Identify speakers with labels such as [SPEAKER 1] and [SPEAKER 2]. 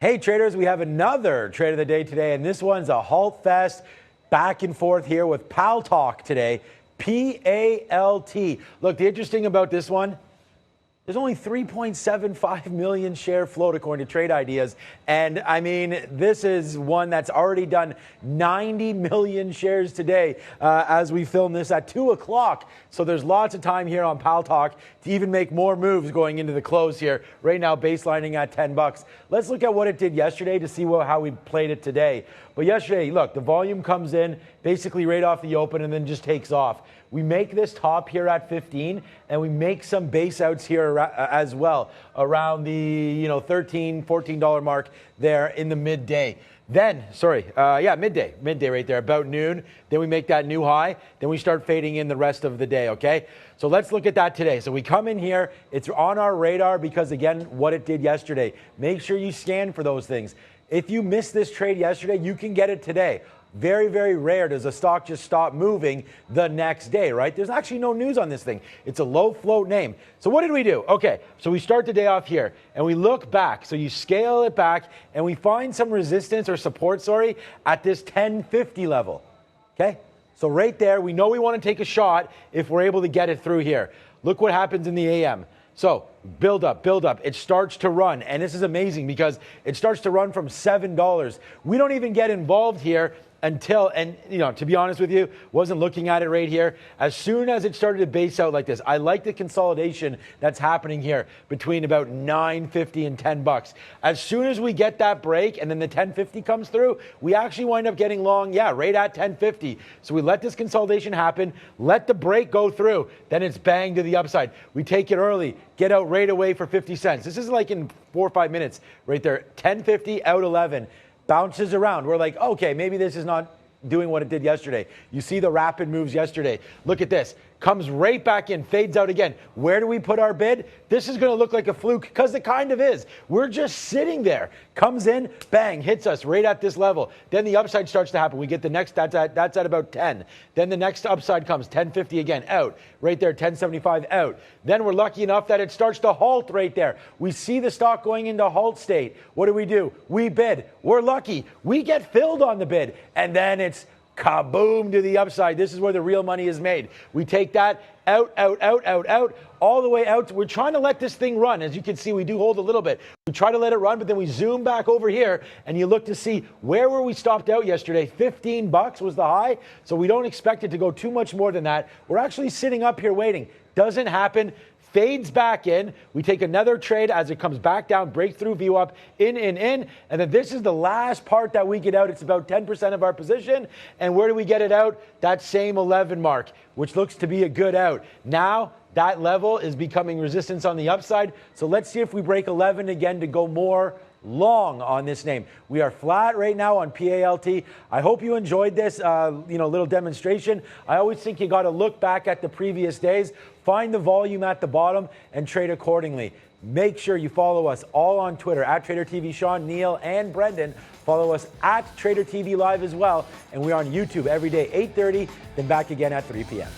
[SPEAKER 1] Hey traders, we have another trade of the day today, and this one's a halt fest back and forth here with Paltalk today. P-A-L-T. Look, the interesting about this one, there's only 3.75 million share float according to Trade Ideas. And I mean, this is one that's already done 90 million shares today as we film this at 2 o'clock. So there's lots of time here on Paltalk to even make more moves going into the close here. Right now, baselining at 10 bucks. Let's look at what it did yesterday to see how we played it today. But yesterday, look, the volume comes in basically right off the open and then just takes off. We make this top here at 15, and we make some base outs here as well around the $13, $14 mark there in the midday. Then, midday right there, about noon. Then we make that new high. Then we start fading in the rest of the day, okay? So let's look at that today. So we come in here. It's on our radar because, again, what it did yesterday. Make sure you scan for those things. If you missed this trade yesterday, you can get it today. Very, very rare does a stock just stop moving the next day, right? There's actually no news on this thing. It's a low float name. So what did we do? Okay, so we start the day off here and we look back. So you scale it back and we find some resistance or support, at this 1050 level, okay? So right there, we know we want to take a shot if we're able to get it through here. Look what happens in the AM. So build up. It starts to run. And this is amazing because it starts to run from $7. We don't even get involved here until, to be honest with you, wasn't looking at it right here. As soon as it started to base out like this, I like the consolidation that's happening here between about $9.50 and 10 bucks. As soon as we get that break and then the 1050 comes through, we actually wind up getting long, right at 1050. So we let this consolidation happen, let the break go through, then it's bang to the upside. We take it early, get out right away for 50 cents. This is like in 4 or 5 minutes right there. 1050 out 11. Bounces around. We're like, okay, maybe this is not doing what it did yesterday. You see the rapid moves yesterday. Look at this. Comes right back in, fades out again. Where do we put our bid? This is going to look like a fluke because it kind of is. We're just sitting there. Comes in, bang, hits us right at this level. Then the upside starts to happen. We get the next, that's at about 10. Then the next upside comes, 1050 again, out. Right there, 1075 out. Then we're lucky enough that it starts to halt right there. We see the stock going into halt state. What do? We bid. We're lucky. We get filled on the bid. And then it's kaboom to the upside. This is where the real money is made. We take that out, all the way out. We're trying to let this thing run. As you can see, we do hold a little bit. We try to let it run, but then we zoom back over here and you look to see where were we stopped out yesterday. 15 bucks was the high. So we don't expect it to go too much more than that. We're actually sitting up here waiting. Doesn't happen. Fades back in. We take another trade as it comes back down, breakthrough view up, in. And then this is the last part that we get out. It's about 10% of our position. And where do we get it out? That same 11 mark, which looks to be a good out. Now, that level is becoming resistance on the upside. So let's see if we break 11 again to go more long on this name. We are flat right now on PALT. I hope you enjoyed this little demonstration. I always think you got to look back at the previous days, find the volume at the bottom and trade accordingly. Make sure you follow us all on Twitter at TraderTV, Sean, Neil, and Brendan. Follow us at TraderTV.Live as well. And we're on YouTube every day, 8:30, then back again at 3 p.m.